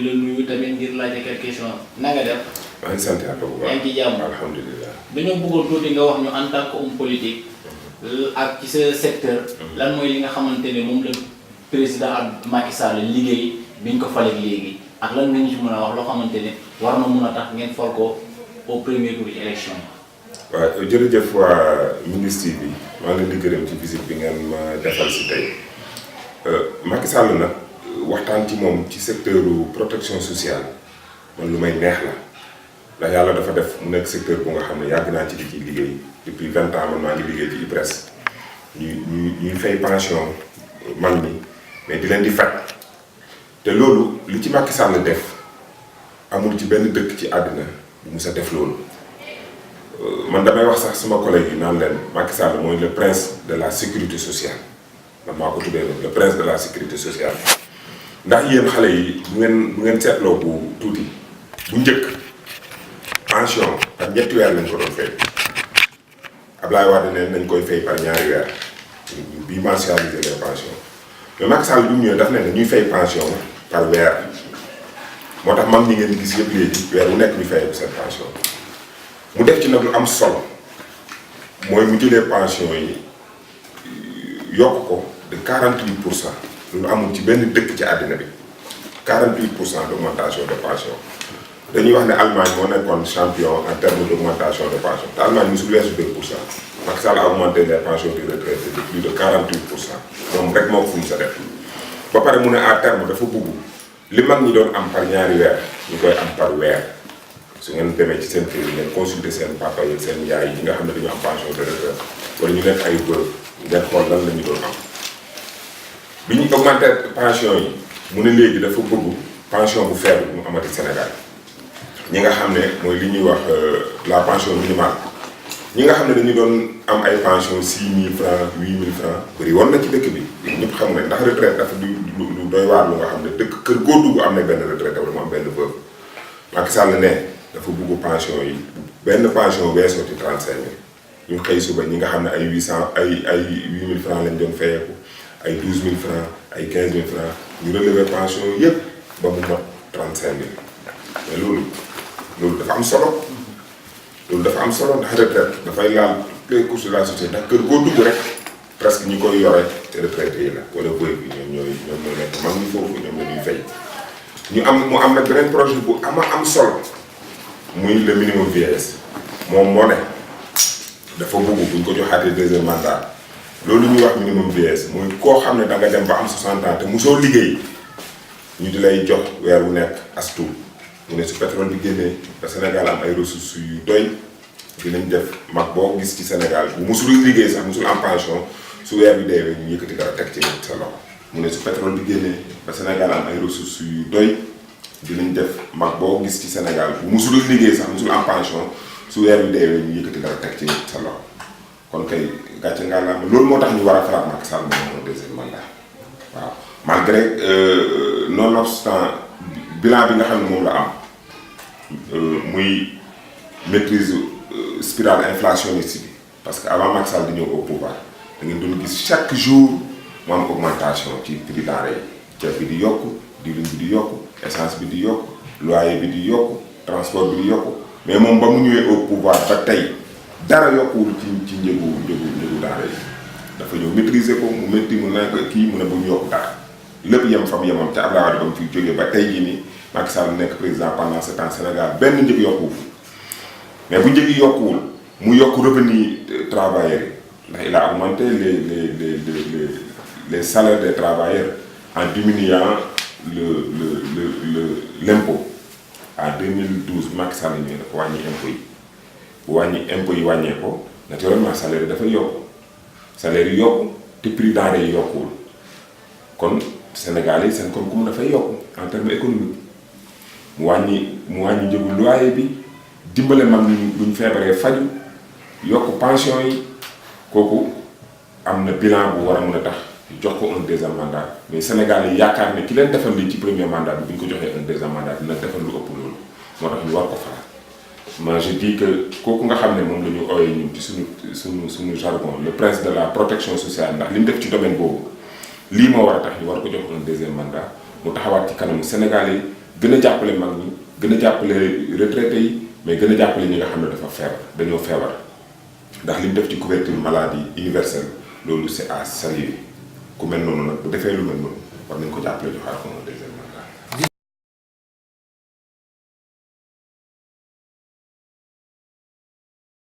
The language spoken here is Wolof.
la nuyu tamit ngir laajte quelques questions na nga def. maa ngi sant yàlla bu baax yaa ngi ci jàmm alhamdulilah. dañoo bëggoon tuuti nga wax ñu en tant que homme politique ak ci sa secteur. lan mooy li nga xamante ne moom la président Macky Sall liggéey biñ ko falee léegi ak lan nga ñu ci mën a wax loo xamante ne war na mun a tax ngeen fal ko au premier tour ci élection yi. waaw jërëjëf waa ministre bi maa ngi leen di gërëm ci visite bi ngeen ma defal si tey Macky Sall nag waxtaan ci moom ci secteur protection sociale man lu may neex la ndax yàlla dafa def mu nekk secteur bu nga xam ne yàgg naa ci di ciy liggéey depuis 20 ans man maa ngi liggéey ci IPRES ñuy fay pension mag ñi mais di leen di faj te loolu li ci Macky Sall def amul ci benn dëkk ci àddina bu mus a def loolu. man damay wax sax sama collègue yi naan leen Macky Sall mooy le prince de la sécurité sociale man maa ko tuddee le prince de la sécurité sociale ndax yéen xale yi bu ngeen seetloo bu tuuti bu njëkk pension par ñetti weer lañ ko doon fay Ablaye Wade ne nañ koy fay par ñaari weer bi mensualiser les pensions mais Macky Sall bi mu ñëwee daf ne ñuy fay pension par weer moo tax mag ñi ngeen gis yëpp léegi weer bu nekk ñu fay seen pension. mu def ci nag lu am solo mooy mu jëlee pension yi yokk ko de 48% loolu amul ci benn dëkk ci àddina bi 48% d'augmentation de pension dañuy wax ne Allemagne moo nekkoon champion en termes d'augmentation de pension te Allemagne musul weesu 2%. Macky Sall a augmenté les pensions des retraités de plus de 48% moom rek moo ko fu mu sa def ba pare mu ne à terme dafa bugg li mag ñi doon am par ñaari weer ñu koy am par weer. su ngeen demee ci seen kër yi ngeen consulter seen papa yi seen yaay yi nga xam ne dañu am pension de retraite wala ñu nekk ay bërëb ngeen xool lan la ñu doon am bi ñu augmenté pension yi mu ne léegi dafa bëgg pension bu faible mu amati Sénégal ñi nga xam ne mooy li ñuy wax la pension minimale ñi nga xam ne dañu doon am ay pension 6 000 francs 8 000 francs bëri woon na ci dëkk bi ñëpp xam ne ndax retraite dafa du doy waar lu nga xam ne dëkk kër góor dugg am na benn retraite wala mu am benn veuve Macky Sall ne dafa bugg pension yi benn pension weesoo ci 35 000 ñu xëy suba ñi nga xam ne ay 800 ay 8 000 francs lañ doon fayeeku ay 12 000 francs ay 15 000 francs ñu relever pension yëpp ba mu mot 35 000 mais loolu dafa am solo ndax retraite dafay laal toutes les couches de la société ndax kër goo dugg rek presque ñi koy yore te retraité yi la wala veuve bi ñoom ñooy nekk mag ñi foofu ñoom la ñuy fay mu am nag beneen projet bu am solo. muy le minimum vieillesse moom moo ne dafa bëgg bu ñu ko joxaatee deuxième mandat loolu ñuy wax minimum vieillesse mooy koo xam ne da nga dem ba am 60 ans te mosoo liggéey ñu di lay jox weer wu nekk as tuut mu ne su pétrole bi génnee ba Sénégal am ay ressources yu doy dinañ def mag boo gis ci Sénégal bu mosul liggéey sax mosul am pension su weer bi deewee ñu yëkkati dara teg ci sa loxo mu ne su pétrole bi génnee ba Sénégal am ay ressources yu doy. dinañ def mag boo gis ci Sénégal bu musul liggéey sax musul am pension su weer bi deewee ñu yëkkati dara teg ci sa loxo kon kay gàcce ngaa la loolu moo tax ñu war a falaat Macky Sall moom deuxième mandat waaw malgré nonobstant bilan bi nga xam ne moom la am muy maîtrise spirale inflationniste bi parce que avant Macky Sall di ñëw au pouvoir da ngeen doon gis chaque jour mu am augmentation ci prix denrée yi ceeb bi di yokku diwlin bi di yokku essence bi di yokk loyer bi di yokk transport bi di yokk mais moom ba mu ñëwee au pouvoir ba tey dara yokkuwul ci njëgu denrée yi dafa ñëw maîtriser ko mu métti mu nekk kii mu ne bu ñu yokk dara lépp yem fa mu yemam ca Abdoulaye Wade ba mu fi jógee ba tey jii nii Macky Sall nekk président pendant 7 ans Sénégal benn njëg yokkuwul mais bu njëg yi yokkuwul mu yokk revenu travailleurs yi ndax il a augmenté les salaires des travailleurs en diminuant l'impôt en 2012 Macky Sall ñëwee dafa wàññi impôt yi bu wàññi impôt yi wàññee ko naturellement salaire yi dafay yokku salaire yi yokku te prix denrée yi yokkuwul kon Sénégal yi seen koom-koom dafay yokku en termes économiques mu wàññi njëgu loyer bi dimbale mag ñi buñ feebaree faju yokk pension yi kooku am na bilan bu war a mën a tax jox ko un deuxième mandat mais Sénégal yi yaakaar ne ki leen defal lii ci premier mandat bi bu ñu ko joxee un deuxième mandat dina defal lu ëpp loolu moo tax ñu war ko faral moi je dis que kooku nga xam ne moom la ñu ooyee ñun ci suñu jargon le prince de la protection sociale ndax li mu def ci domaine boobu lii moo war a tax ñu war ko jox un deuxième mandat mu taxawaat ci kanamu Sénégal yi gën a jàppale mag ñi gën a jàppale retraités yi mais gën a jàppale ñi nga xam ne dañoo feebar ndax li mu def ci couverture maladie universelle loolu c'est à saluer ku mel noonu nag bu defee lu mel noonu war nañ ko jàppale joxaat ko